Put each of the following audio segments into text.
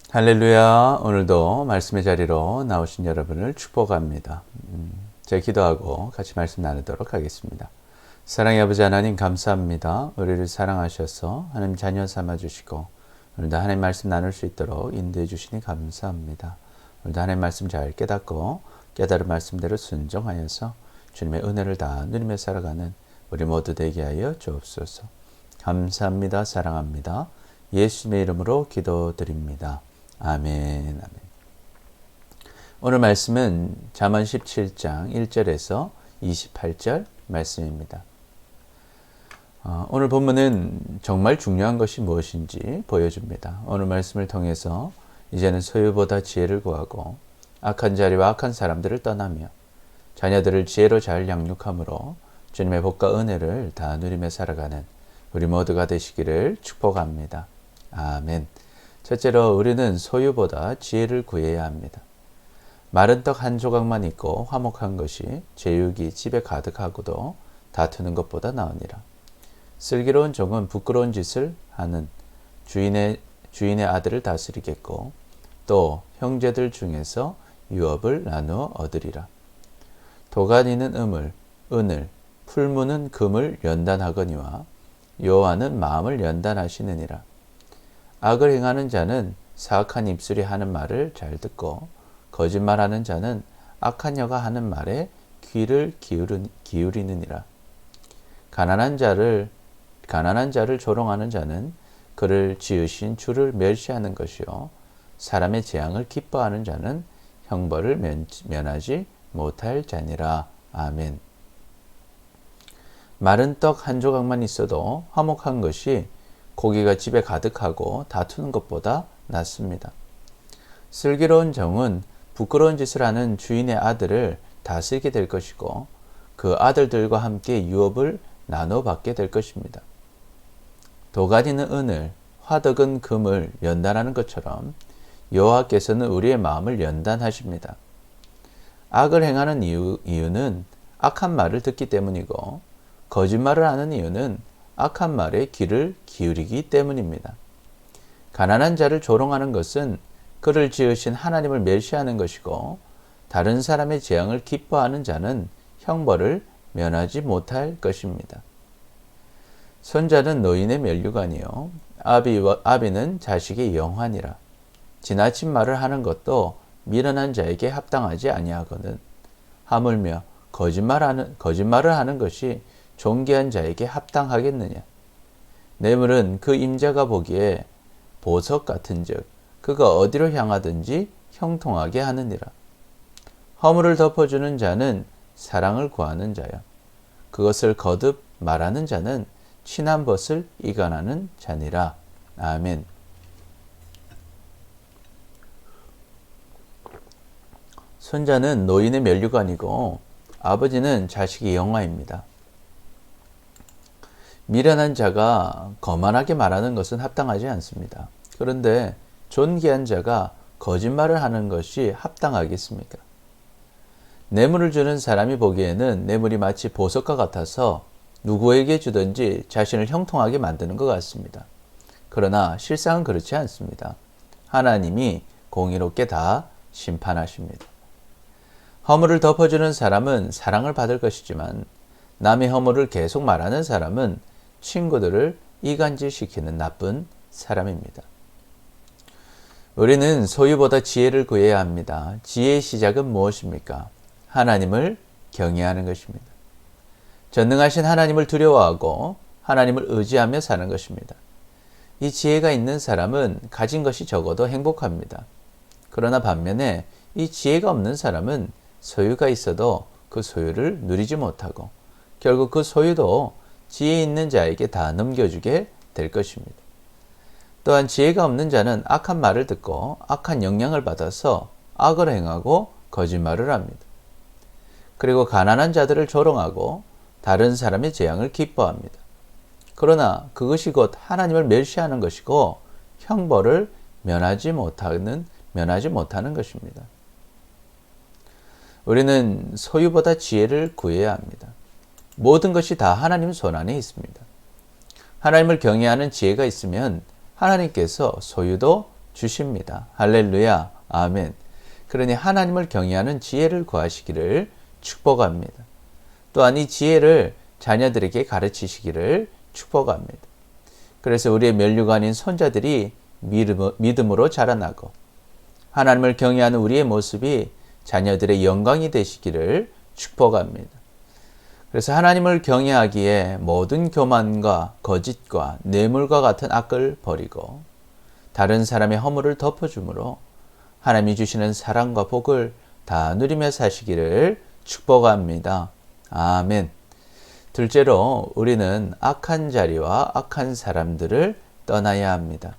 할렐루야. 오늘도 말씀의 자리로 나오신 여러분을 축복합니다. 제가 기도하고 같이 말씀 나누도록 하겠습니다. 사랑의 아버지 하나님 감사합니다. 우리를 사랑하셔서 하나님 자녀 삼아주시고 오늘도 하나님 말씀 나눌 수 있도록 인도해 주시니 감사합니다. 오늘도 하나님 말씀 잘 깨닫고 깨달은 말씀대로 순종하여서 주님의 은혜를 다 누리며 살아가는 우리 모두 되게 하여 주옵소서. 감사합니다. 사랑합니다. 예수님의 이름으로 기도드립니다. 아멘. 아멘. 오늘 말씀은 잠언 17장 1절에서 28절 말씀입니다. 오늘 본문은 정말 중요한 것이 무엇인지 보여줍니다. 오늘 말씀을 통해서 이제는 소유보다 지혜를 구하고 악한 자리와 악한 사람들을 떠나며 자녀들을 지혜로 잘 양육함으로 주님의 복과 은혜를 다 누리며 살아가는 우리 모두가 되시기를 축복합니다. 아멘. 첫째로 우리는 소유보다 지혜를 구해야 합니다. 마른 떡 한 조각만 있고 화목한 것이 제육이 집에 가득하고도 다투는 것보다 나으니라. 슬기로운 종은 부끄러운 짓을 하는 주인의 아들을 다스리겠고 또 형제들 중에서 유업을 나누어 얻으리라. 도가니는 은을, 풀무는 금을 연단하거니와 여호와는 마음을 연단하시느니라. 악을 행하는 자는 사악한 입술이 하는 말을 잘 듣고 거짓말하는 자는 악한 여가 하는 말에 귀를 기울이느니라. 가난한 자를 조롱하는 자는 그를 지으신 주를 멸시하는 것이요 사람의 재앙을 기뻐하는 자는 형벌을 면하지 못할 자니라. 아멘. 마른 떡 한 조각만 있어도 화목한 것이 고기가 집에 가득하고 다투는 것보다 낫습니다. 슬기로운 종은 부끄러운 짓을 하는 주인의 아들을 다스리게 될 것이고 그 아들들과 함께 유업을 나눠 받게 될 것입니다. 도가니는 은을, 화덕은 금을 연단하는 것처럼 여호와께서는 우리의 마음을 연단하십니다. 악을 행하는 이유는 악한 말을 듣기 때문이고 거짓말을 하는 이유는 악한 말에 귀를 기울이기 때문입니다. 가난한 자를 조롱하는 것은 그를 지으신 하나님을 멸시하는 것이고 다른 사람의 재앙을 기뻐하는 자는 형벌을 면하지 못할 것입니다. 손자는 노인의 면류관이요 아비는 자식의 영환이라. 지나친 말을 하는 것도 미련한 자에게 합당하지 아니하거든 하물며 거짓말을 하는 것이 존귀한 자에게 합당하겠느냐. 뇌물은 그 임자가 보기에 보석 같은즉 그가 어디로 향하든지 형통하게 하느니라. 허물을 덮어주는 자는 사랑을 구하는 자여 그것을 거듭 말하는 자는 친한 벗을 이간하는 자니라. 아멘. 손자는 노인의 면류관이고 아버지는 자식의 영화입니다. 미련한 자가 거만하게 말하는 것은 합당하지 않습니다. 그런데 존귀한 자가 거짓말을 하는 것이 합당하겠습니까? 뇌물을 주는 사람이 보기에는 뇌물이 마치 보석과 같아서 누구에게 주든지 자신을 형통하게 만드는 것 같습니다. 그러나 실상은 그렇지 않습니다. 하나님이 공의롭게 다 심판하십니다. 허물을 덮어주는 사람은 사랑을 받을 것이지만 남의 허물을 계속 말하는 사람은 친구들을 이간질시키는 나쁜 사람입니다. 우리는 소유보다 지혜를 구해야 합니다. 지혜의 시작은 무엇입니까? 하나님을 경외하는 것입니다. 전능하신 하나님을 두려워하고 하나님을 의지하며 사는 것입니다. 이 지혜가 있는 사람은 가진 것이 적어도 행복합니다. 그러나 반면에 이 지혜가 없는 사람은 소유가 있어도 그 소유를 누리지 못하고 결국 그 소유도 지혜 있는 자에게 다 넘겨주게 될 것입니다. 또한 지혜가 없는 자는 악한 말을 듣고 악한 영향을 받아서 악을 행하고 거짓말을 합니다. 그리고 가난한 자들을 조롱하고 다른 사람의 재앙을 기뻐합니다. 그러나 그것이 곧 하나님을 멸시하는 것이고 형벌을 면하지 못하는 것입니다. 우리는 소유보다 지혜를 구해야 합니다. 모든 것이 다 하나님 손안에 있습니다. 하나님을 경외하는 지혜가 있으면 하나님께서 소유도 주십니다. 할렐루야. 아멘. 그러니 하나님을 경외하는 지혜를 구하시기를 축복합니다. 또한 이 지혜를 자녀들에게 가르치시기를 축복합니다. 그래서 우리의 면류관인 손자들이 믿음으로 자라나고 하나님을 경외하는 우리의 모습이 자녀들의 영광이 되시기를 축복합니다. 그래서 하나님을 경외하기에 모든 교만과 거짓과 뇌물과 같은 악을 버리고 다른 사람의 허물을 덮어주므로 하나님이 주시는 사랑과 복을 다 누리며 사시기를 축복합니다. 아멘. 둘째로 우리는 악한 자리와 악한 사람들을 떠나야 합니다.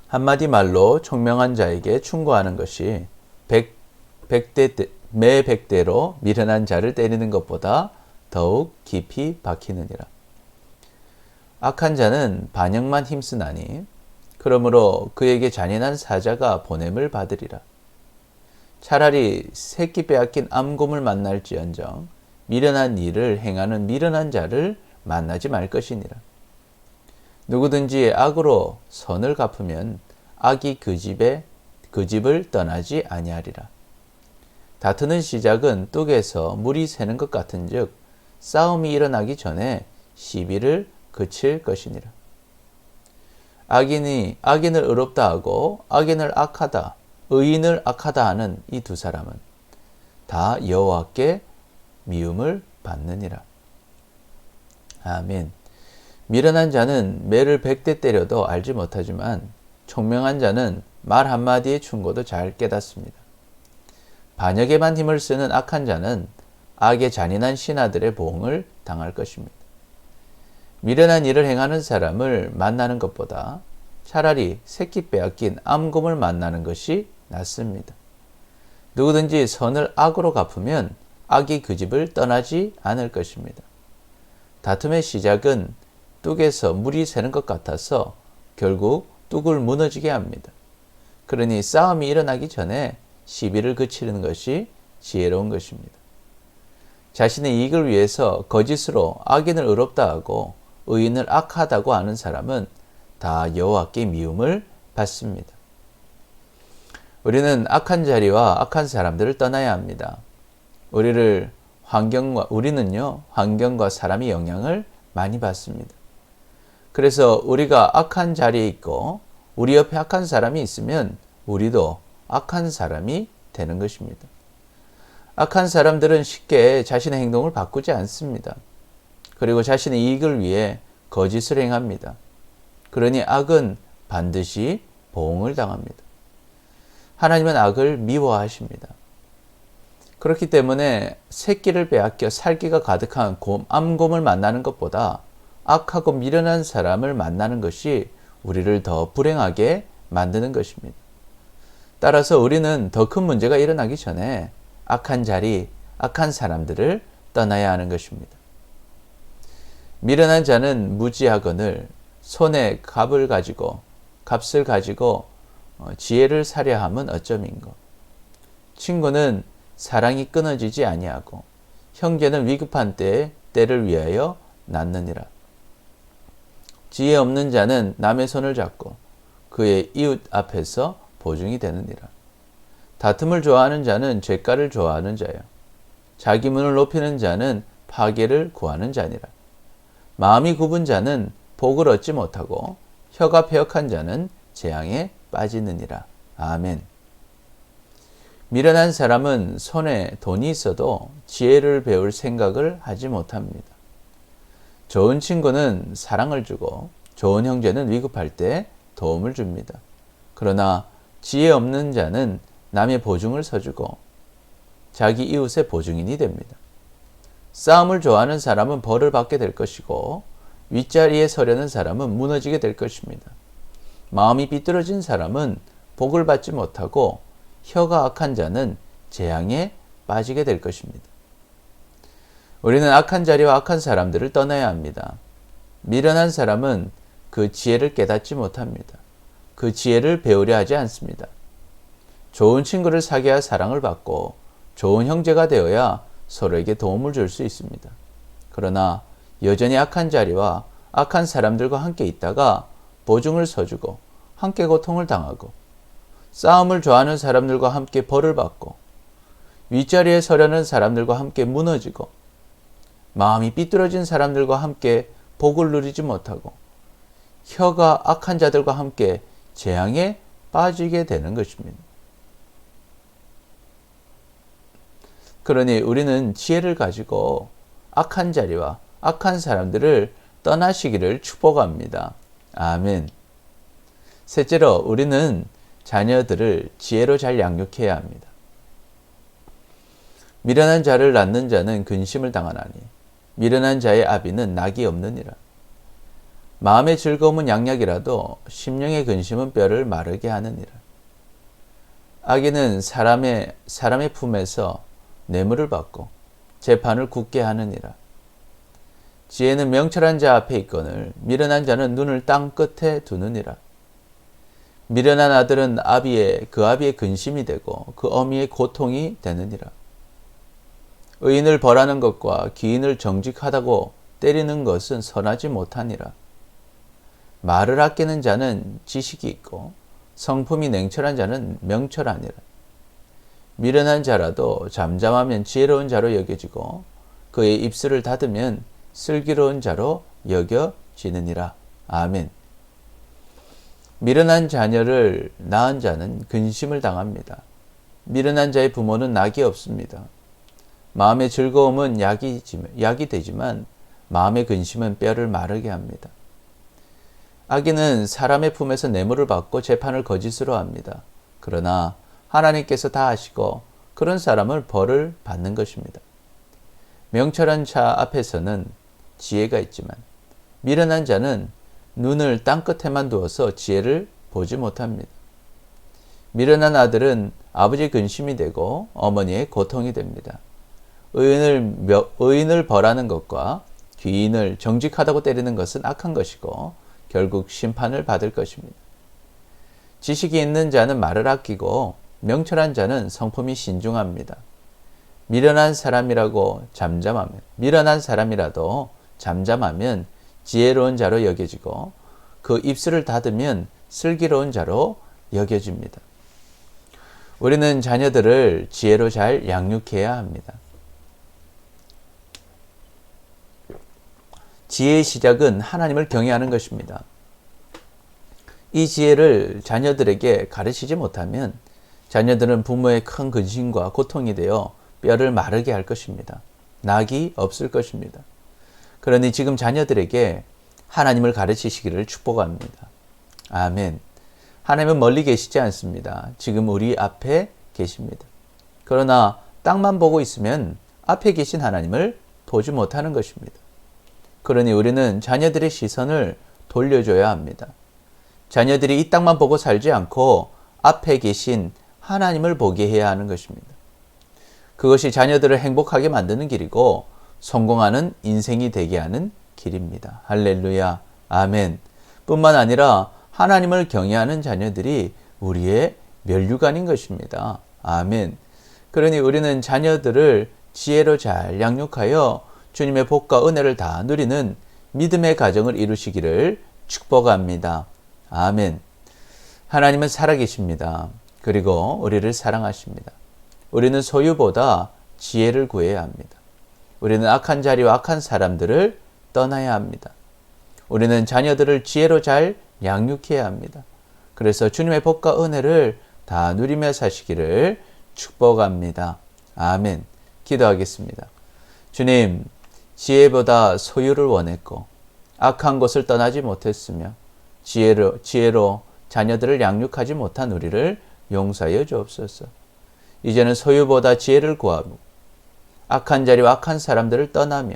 한마디 말로 총명한 자에게 충고하는 것이 매 100대로 미련한 자를 때리는 것보다 더욱 깊이 박히느니라. 악한 자는 반역만 힘쓰나니 그러므로 그에게 잔인한 사자가 보냄을 받으리라. 차라리 새끼 빼앗긴 암곰을 만날지언정 미련한 일을 행하는 미련한 자를 만나지 말 것이니라. 누구든지 악으로 선을 갚으면 악이 그 집을 떠나지 아니하리라. 다투는 시작은 뚝에서 물이 새는 것 같은즉 싸움이 일어나기 전에 시비를 그칠 것이니라. 악인을 의롭다 하고 악인을 악하다, 의인을 악하다 하는 이 두 사람은 다 여호와께 미움을 받느니라. 아멘. 미련한 자는 매를 100대 때려도 알지 못하지만 총명한 자는 말 한마디의 충고도 잘 깨닫습니다. 반역에만 힘을 쓰는 악한 자는 악의 잔인한 신하들의 보응을 당할 것입니다. 미련한 일을 행하는 사람을 만나는 것보다 차라리 새끼 빼앗긴 암곰을 만나는 것이 낫습니다. 누구든지 선을 악으로 갚으면 악이 그 집을 떠나지 않을 것입니다. 다툼의 시작은 뚝에서 물이 새는 것 같아서 결국 뚝을 무너지게 합니다. 그러니 싸움이 일어나기 전에 시비를 그치는 것이 지혜로운 것입니다. 자신의 이익을 위해서 거짓으로 악인을 의롭다 하고 의인을 악하다고 하는 사람은 다 여호와께 미움을 받습니다. 우리는 악한 자리와 악한 사람들을 떠나야 합니다. 우리는요, 환경과 사람의 영향을 많이 받습니다. 그래서 우리가 악한 자리에 있고 우리 옆에 악한 사람이 있으면 우리도 악한 사람이 되는 것입니다. 악한 사람들은 쉽게 자신의 행동을 바꾸지 않습니다. 그리고 자신의 이익을 위해 거짓을 행합니다. 그러니 악은 반드시 보응을 당합니다. 하나님은 악을 미워하십니다. 그렇기 때문에 새끼를 빼앗겨 살기가 가득한 암곰을 만나는 것보다 악하고 미련한 사람을 만나는 것이 우리를 더 불행하게 만드는 것입니다. 따라서 우리는 더 큰 문제가 일어나기 전에 악한 자리, 악한 사람들을 떠나야 하는 것입니다. 미련한 자는 무지하거늘 손에 값을 가지고 지혜를 사려 함은 어쩌민고. 친구는 사랑이 끊어지지 아니하고 형제는 위급한 때에 때를 위하여 낳느니라. 지혜 없는 자는 남의 손을 잡고 그의 이웃 앞에서 보증이 되느니라. 다툼을 좋아하는 자는 죄가를 좋아하는 자요. 자기 문을 높이는 자는 파괴를 구하는 자니라. 마음이 굽은 자는 복을 얻지 못하고 혀가 패역한 자는 재앙에 빠지느니라. 아멘. 미련한 사람은 손에 돈이 있어도 지혜를 배울 생각을 하지 못합니다. 좋은 친구는 사랑을 주고 좋은 형제는 위급할 때 도움을 줍니다. 그러나 지혜 없는 자는 남의 보증을 서주고 자기 이웃의 보증인이 됩니다. 싸움을 좋아하는 사람은 벌을 받게 될 것이고 윗자리에 서려는 사람은 무너지게 될 것입니다. 마음이 비뚤어진 사람은 복을 받지 못하고 혀가 악한 자는 재앙에 빠지게 될 것입니다. 우리는 악한 자리와 악한 사람들을 떠나야 합니다. 미련한 사람은 그 지혜를 깨닫지 못합니다. 그 지혜를 배우려 하지 않습니다. 좋은 친구를 사귀어야 사랑을 받고 좋은 형제가 되어야 서로에게 도움을 줄 수 있습니다. 그러나 여전히 악한 자리와 악한 사람들과 함께 있다가 보증을 서주고 함께 고통을 당하고 싸움을 좋아하는 사람들과 함께 벌을 받고 윗자리에 서려는 사람들과 함께 무너지고 마음이 삐뚤어진 사람들과 함께 복을 누리지 못하고 혀가 악한 자들과 함께 재앙에 빠지게 되는 것입니다. 그러니 우리는 지혜를 가지고 악한 자리와 악한 사람들을 떠나시기를 축복합니다. 아멘. 셋째로 우리는 자녀들을 지혜로 잘 양육해야 합니다. 미련한 자를 낳는 자는 근심을 당하나니 미련한 자의 아비는 낙이 없느니라. 마음의 즐거움은 양약이라도 심령의 근심은 뼈를 마르게 하느니라. 악인은 사람의 품에서 뇌물을 받고 재판을 굳게 하느니라. 지혜는 명철한 자 앞에 있거늘 미련한 자는 눈을 땅 끝에 두느니라. 미련한 아들은 그 아비의 근심이 되고 그 어미의 고통이 되느니라. 의인을 벌하는 것과 기인을 정직하다고 때리는 것은 선하지 못하니라. 말을 아끼는 자는 지식이 있고 성품이 냉철한 자는 명철하니라. 미련한 자라도 잠잠하면 지혜로운 자로 여겨지고 그의 입술을 닫으면 슬기로운 자로 여겨지느니라. 아멘. 미련한 자녀를 낳은 자는 근심을 당합니다. 미련한 자의 부모는 낙이 없습니다. 마음의 즐거움은 약이 되지만 마음의 근심은 뼈를 마르게 합니다. 악인은 사람의 품에서 뇌물을 받고 재판을 거짓으로 합니다. 그러나 하나님께서 다 아시고 그런 사람을 벌을 받는 것입니다. 명철한 자 앞에서는 지혜가 있지만 미련한 자는 눈을 땅끝에만 두어서 지혜를 보지 못합니다. 미련한 아들은 아버지의 근심이 되고 어머니의 고통이 됩니다. 의인을 벌하는 것과 귀인을 정직하다고 때리는 것은 악한 것이고 결국 심판을 받을 것입니다. 지식이 있는 자는 말을 아끼고 명철한 자는 성품이 신중합니다. 미련한 사람이라도 잠잠하면 지혜로운 자로 여겨지고 그 입술을 닫으면 슬기로운 자로 여겨집니다. 우리는 자녀들을 지혜로 잘 양육해야 합니다. 지혜의 시작은 하나님을 경외하는 것입니다. 이 지혜를 자녀들에게 가르치지 못하면 자녀들은 부모의 큰 근심과 고통이 되어 뼈를 마르게 할 것입니다. 낙이 없을 것입니다. 그러니 지금 자녀들에게 하나님을 가르치시기를 축복합니다. 아멘. 하나님은 멀리 계시지 않습니다. 지금 우리 앞에 계십니다. 그러나 땅만 보고 있으면 앞에 계신 하나님을 보지 못하는 것입니다. 그러니 우리는 자녀들의 시선을 돌려줘야 합니다. 자녀들이 이 땅만 보고 살지 않고 앞에 계신 하나님을 보게 해야 하는 것입니다. 그것이 자녀들을 행복하게 만드는 길이고 성공하는 인생이 되게 하는 길입니다. 할렐루야. 아멘. 뿐만 아니라 하나님을 경외하는 자녀들이 우리의 면류관인 것입니다. 아멘. 그러니 우리는 자녀들을 지혜로 잘 양육하여 주님의 복과 은혜를 다 누리는 믿음의 가정을 이루시기를 축복합니다. 아멘. 하나님은 살아계십니다. 그리고 우리를 사랑하십니다. 우리는 소유보다 지혜를 구해야 합니다. 우리는 악한 자리와 악한 사람들을 떠나야 합니다. 우리는 자녀들을 지혜로 잘 양육해야 합니다. 그래서 주님의 복과 은혜를 다 누리며 사시기를 축복합니다. 아멘. 기도하겠습니다. 주님, 지혜보다 소유를 원했고 악한 것을 떠나지 못했으며 지혜로 자녀들을 양육하지 못한 우리를 용서하여 주옵소서. 이제는 소유보다 지혜를 구하고 악한 자리와 악한 사람들을 떠나며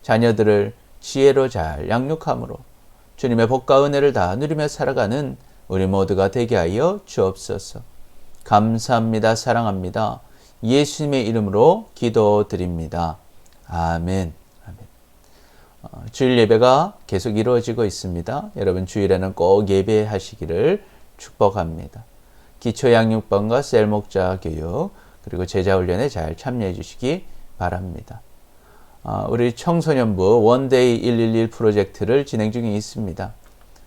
자녀들을 지혜로 잘 양육함으로 주님의 복과 은혜를 다 누리며 살아가는 우리 모두가 되게 하여 주옵소서. 감사합니다. 사랑합니다. 예수님의 이름으로 기도드립니다. 아멘. 아멘. 주일 예배가 계속 이루어지고 있습니다. 여러분 주일에는 꼭 예배하시기를 축복합니다. 기초양육반과 셀목자 교육 그리고 제자훈련에 잘 참여해 주시기 바랍니다. 우리 청소년부 원데이 111 프로젝트를 진행 중에 있습니다.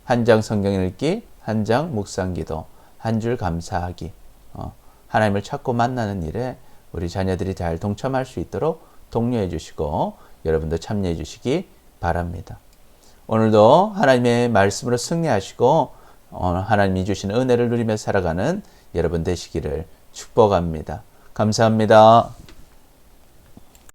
한 장 성경 읽기, 한 장 묵상기도, 한 줄 감사하기. 하나님을 찾고 만나는 일에 우리 자녀들이 잘 동참할 수 있도록 독려해 주시고 여러분도 참여해 주시기 바랍니다. 오늘도 하나님의 말씀으로 승리하시고 하나님이 주신 은혜를 누리며 살아가는 여러분 되시기를 축복합니다. 감사합니다.